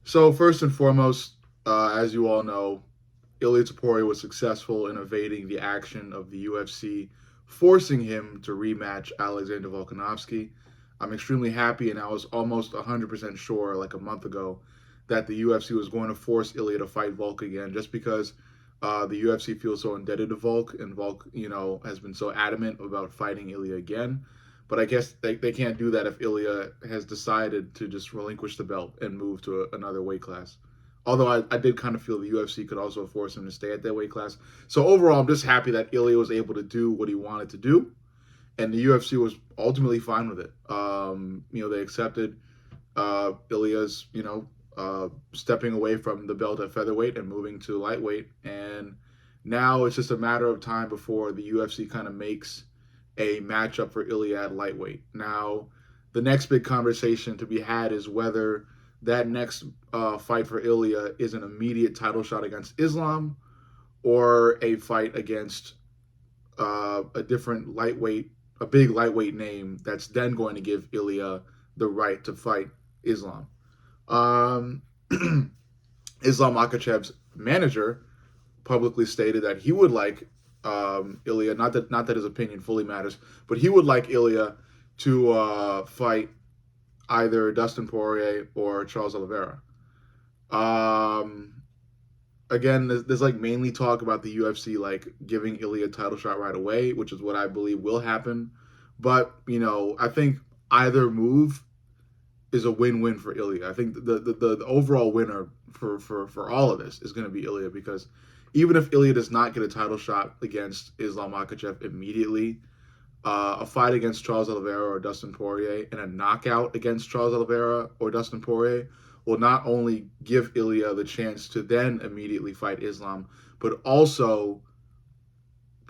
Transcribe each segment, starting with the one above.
So first and foremost, as you all know, Ilia Topuria was successful in evading the action of the UFC, forcing him to rematch Alexander Volkanovski. I'm extremely happy, and I was almost 100% sure, like a month ago, that the UFC was going to force Ilia to fight Volk again, just because the UFC feels so indebted to Volk, and Volk, has been so adamant about fighting Ilia again. But I guess they can't do that if Ilia has decided to just relinquish the belt and move to another weight class. Although I did kind of feel the UFC could also force him to stay at that weight class. So overall, I'm just happy that Ilia was able to do what he wanted to do, and the UFC was ultimately fine with it. They accepted Ilia's, stepping away from the belt at featherweight and moving to lightweight, and now it's just a matter of time before the UFC kind of makes a matchup for Ilia at lightweight. Now, the next big conversation to be had is whether that next fight for Ilia is an immediate title shot against Islam or a fight against a different lightweight, a big lightweight name that's then going to give Ilia the right to fight Islam. Um, Islam Makhachev's manager publicly stated that he would like Ilia, not that his opinion fully matters, but he would like Ilia to fight either Dustin Poirier or Charles Oliveira. Um, Again, there's like mainly talk about the UFC like giving Ilia a title shot right away, which is what I believe will happen. But I think either move is a win-win for Ilia. I think the overall winner for all of this is going to be Ilia, because even if Ilia does not get a title shot against Islam Makhachev immediately, a fight against Charles Oliveira or Dustin Poirier and a knockout against Charles Oliveira or Dustin Poirier will not only give Ilia the chance to then immediately fight Islam, but also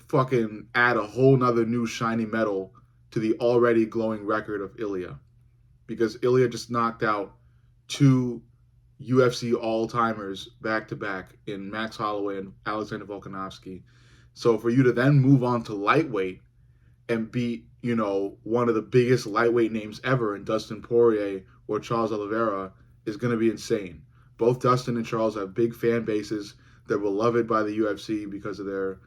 fucking add a whole nother new shiny medal to the already glowing record of Ilia. Because Ilia just knocked out two UFC all-timers back to back in Max Holloway and Alexander Volkanovski. So for you to then move on to lightweight and beat, one of the biggest lightweight names ever in Dustin Poirier or Charles Oliveira is going to be insane. Both Dustin and Charles have big fan bases. They're beloved by the UFC because of their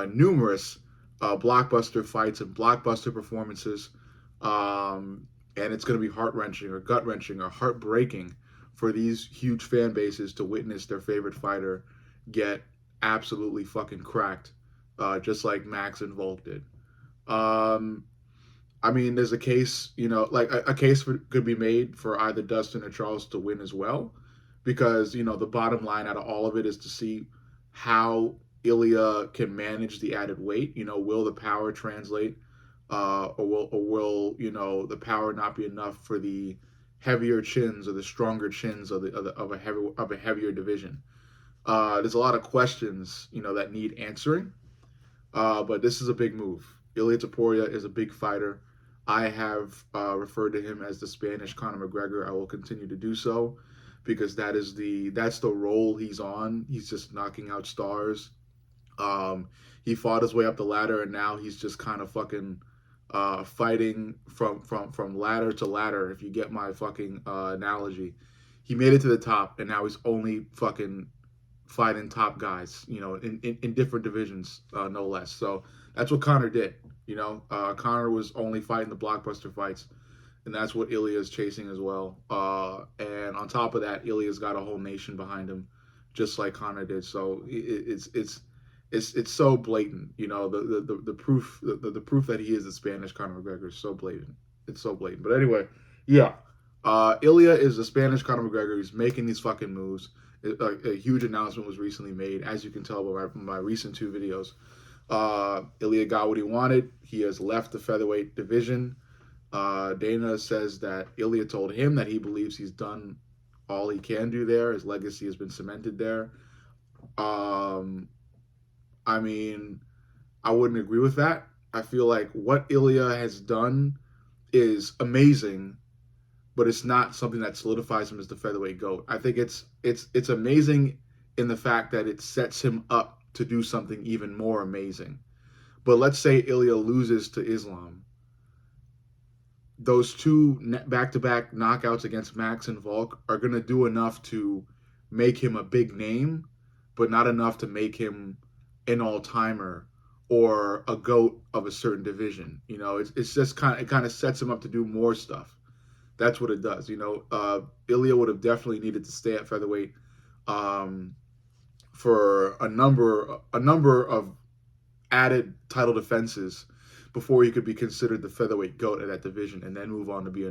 numerous blockbuster fights and blockbuster performances. And it's going to be heart wrenching or gut wrenching or heartbreaking for these huge fan bases to witness their favorite fighter get absolutely fucking cracked, just like Max and Volk did. Um, I mean, there's a case, like a case could be made for either Dustin or Charles to win as well, because the bottom line out of all of it is to see how Ilia can manage the added weight. Will the power translate, or will the power not be enough for the heavier chins or the stronger chins of a heavier division? There's a lot of questions that need answering, but this is a big move. Ilia Topuria is a big fighter. I have referred to him as the Spanish Conor McGregor. I will continue to do so, because that's the role he's on. He's just knocking out stars. He fought his way up the ladder, and now he's just kind of fucking fighting from ladder to ladder. If you get my fucking analogy, he made it to the top, and now he's only fucking fighting top guys, in different divisions, no less. So that's what Conor did. Conor was only fighting the blockbuster fights, and that's what Ilia is chasing as well. And on top of that, Ilia's got a whole nation behind him, just like Conor did. So it's so blatant. The proof the proof that he is the Spanish Conor McGregor is so blatant. It's so blatant. But anyway, yeah. Ilia is the Spanish Conor McGregor. He's making these fucking moves. A huge announcement was recently made, as you can tell by my recent two videos. Ilia got what he wanted. He has left the featherweight division. Dana says that Ilia told him that he believes he's done all he can do there. His legacy has been cemented there. I mean, I wouldn't agree with that. I feel like what Ilia has done is amazing, but it's not something that solidifies him as the featherweight GOAT. I think it's amazing in the fact that it sets him up to do something even more amazing. But let's say Ilia loses to Islam. those two back-to-back knockouts against Max and Volk are going to do enough to make him a big name, but not enough to make him an all-timer or a goat of a certain division. It's just kind of sets him up to do more stuff. That's what it does. Ilia would have definitely needed to stay at featherweight um, for a number of added title defenses before he could be considered the featherweight goat of that division, and then move on to be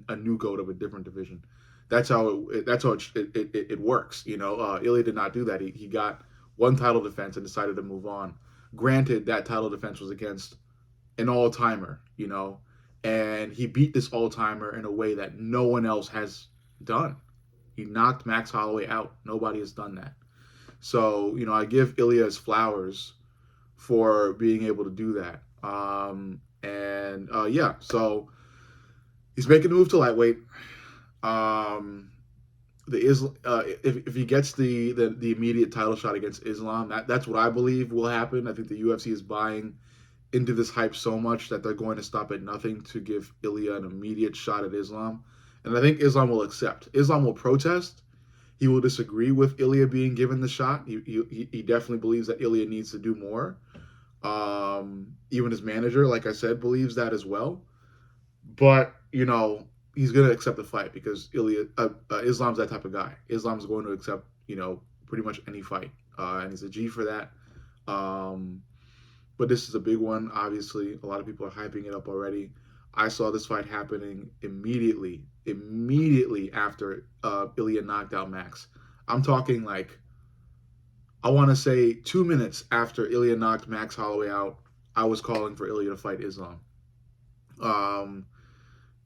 a new goat of a different division. That's how it works. Ilya did not do that. He got one title defense and decided to move on. Granted, that title defense was against an all timer. And he beat this all timer in a way that no one else has done. He knocked Max Holloway out. Nobody has done that. So I give Ilia his flowers for being able to do that. Yeah, so he's making the move to lightweight. If he gets the immediate title shot against Islam, that's what I believe will happen. I think the UFC is buying into this hype so much that they're going to stop at nothing to give Ilia an immediate shot at Islam. And I think Islam will accept. Islam will protest. He will disagree with Ilia being given the shot. He definitely believes that Ilia needs to do more. Even his manager, like I said, believes that as well. But he's going to accept the fight because Islam's that type of guy. Islam's going to accept pretty much any fight, and he's a G for that. But this is a big one. Obviously, a lot of people are hyping it up already. I saw this fight happening immediately after Ilia knocked out Max. I'm talking like, I want to say 2 minutes after Ilia knocked Max Holloway out, I was calling for Ilia to fight Islam.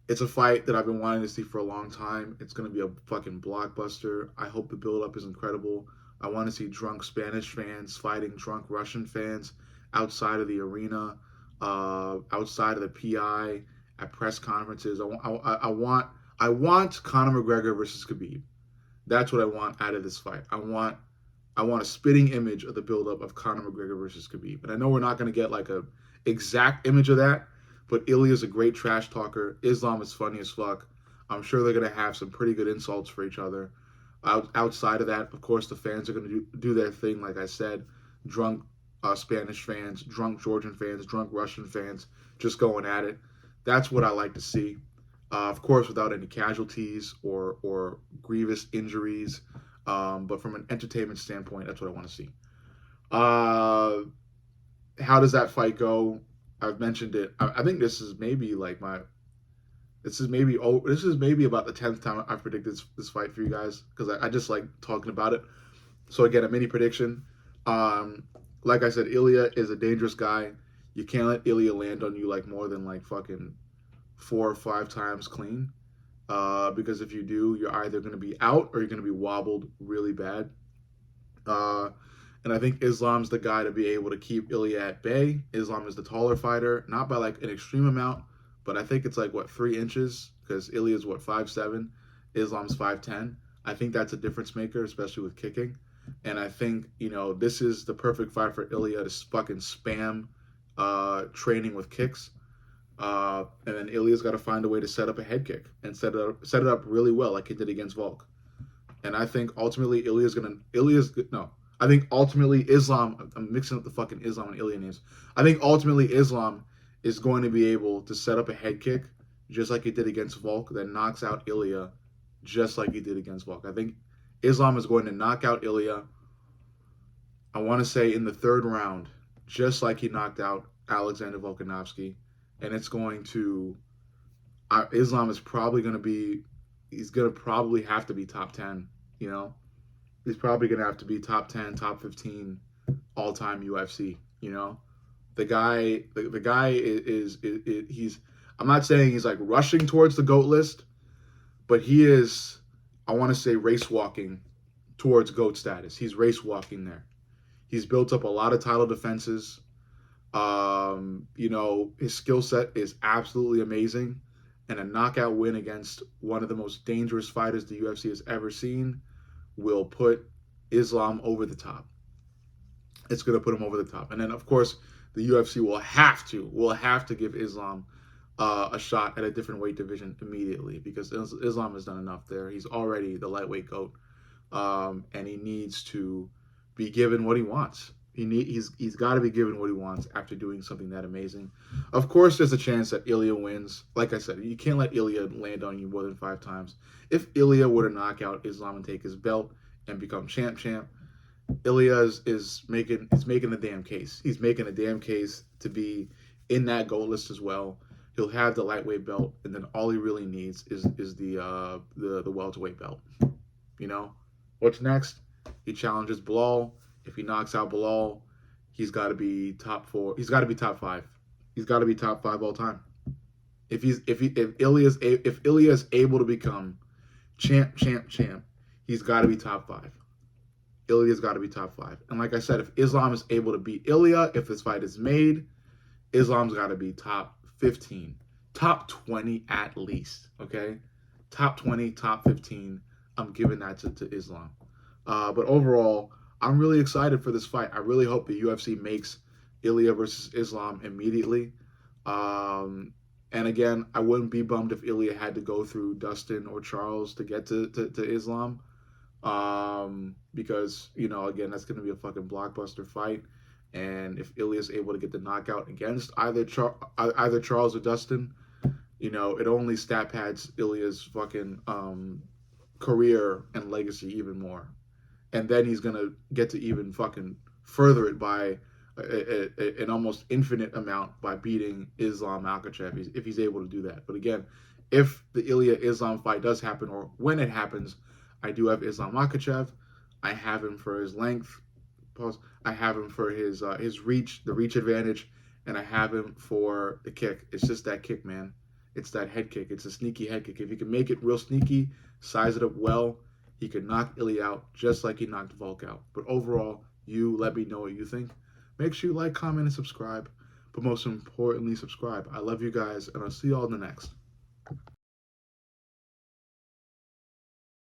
It's a fight that I've been wanting to see for a long time. It's going to be a fucking blockbuster. I hope the build-up is incredible. I want to see drunk Spanish fans fighting drunk Russian fans outside of the arena, outside of the PI, at press conferences. I want Conor McGregor versus Khabib. That's what I want out of this fight. I want a spitting image of the buildup of Conor McGregor versus Khabib. And I know we're not going to get like a exact image of that, but Ilia is a great trash talker. Islam is funny as fuck. I'm sure they're going to have some pretty good insults for each other. Outside of that, of course, the fans are going to do their thing, like I said. Drunk Spanish fans, drunk Georgian fans, drunk Russian fans, just going at it. That's what I like to see. Of course, without any casualties or grievous injuries. But from an entertainment standpoint, that's what I want to see. How does that fight go? I've mentioned it. I think this is maybe about the 10th time I've predicted this fight for you guys, because I just like talking about it. So again, a mini prediction. Like I said, Ilia is a dangerous guy. You can't let Ilia land on you like more than like fucking 4 or 5 times clean. Because if you do, you're either going to be out or you're going to be wobbled really bad. And I think Islam's the guy to be able to keep Ilia at bay. Islam is the taller fighter, not by like an extreme amount, but I think it's like 3 inches, because Ilia's 5'7", Islam's 5'10". I think that's a difference maker, especially with kicking. And I think this is the perfect fight for Ilia to fucking spam training with kicks. And then Ilia's got to find a way to set up a head kick and set it up really well, like he did against Volk. And I think ultimately I think ultimately Islam, I'm mixing up the fucking Islam and Ilia names. I think ultimately Islam is going to be able to set up a head kick just like he did against Volk, that knocks out Ilia just like he did against Volk. I think Islam is going to knock out Ilia, I want to say in the 3rd round, just like he knocked out Alexander Volkanovski. And it's going to, Islam is probably going to be, he's going to probably have to be top 10, He's probably going to have to be top 10, top 15 all-time UFC, The guy is he's, I'm not saying he's like rushing towards the GOAT list, but he is, I want to say, race walking towards GOAT status. He's race walking there. He's built up a lot of title defenses. His skill set is absolutely amazing, and a knockout win against one of the most dangerous fighters the UFC has ever seen will put Islam over the top. It's going to put him over the top. And then, of course, the UFC will have to give Islam a shot at a different weight division immediately because Islam has done enough there. He's already the lightweight GOAT, and he needs to be given what he wants. He's got to be given what he wants after doing something that amazing. Of course, there's a chance that Ilia wins. Like I said, you can't let Ilia land on you more than 5 times. If Ilia were to knock out Islam and take his belt and become champ, Ilia is making a damn case. He's making a damn case to be in that GOAT list as well. He'll have the lightweight belt, and then all he really needs is the welterweight belt. You know, what's next? He challenges Bilal. If he knocks out Bilal, he's got to be top 4. He's got to be top 5. He's got to be top 5 all time. If Ilia is able to become champ, he's got to be top 5. Ilia's got to be top 5. And like I said, if Islam is able to beat Ilia, if this fight is made, Islam's got to be top 15, top 20 at least. Okay, top 20, top 15. I'm giving that to Islam. But overall, I'm really excited for this fight. I really hope the UFC makes Ilia versus Islam immediately. And again, I wouldn't be bummed if Ilia had to go through Dustin or Charles to get to Islam. Because, again, that's going to be a fucking blockbuster fight. And if Ilia's able to get the knockout against either Charles or Dustin, it only stat pads Ilia's fucking career and legacy even more. And then he's going to get to even fucking further it by an almost infinite amount by beating Islam Makhachev if he's able to do that. But again, if the Ilia-Islam fight does happen, or when it happens, I do have Islam Makhachev. I have him for his length. Pause. I have him for his reach, the reach advantage, and I have him for the kick. It's just that kick, man. It's that head kick. It's a sneaky head kick. If he can make it real sneaky, size it up well, he can knock Ilia out just like he knocked Volk out. But overall, you let me know what you think. Make sure you like, comment, and subscribe. But most importantly, subscribe. I love you guys, and I'll see you all in the next.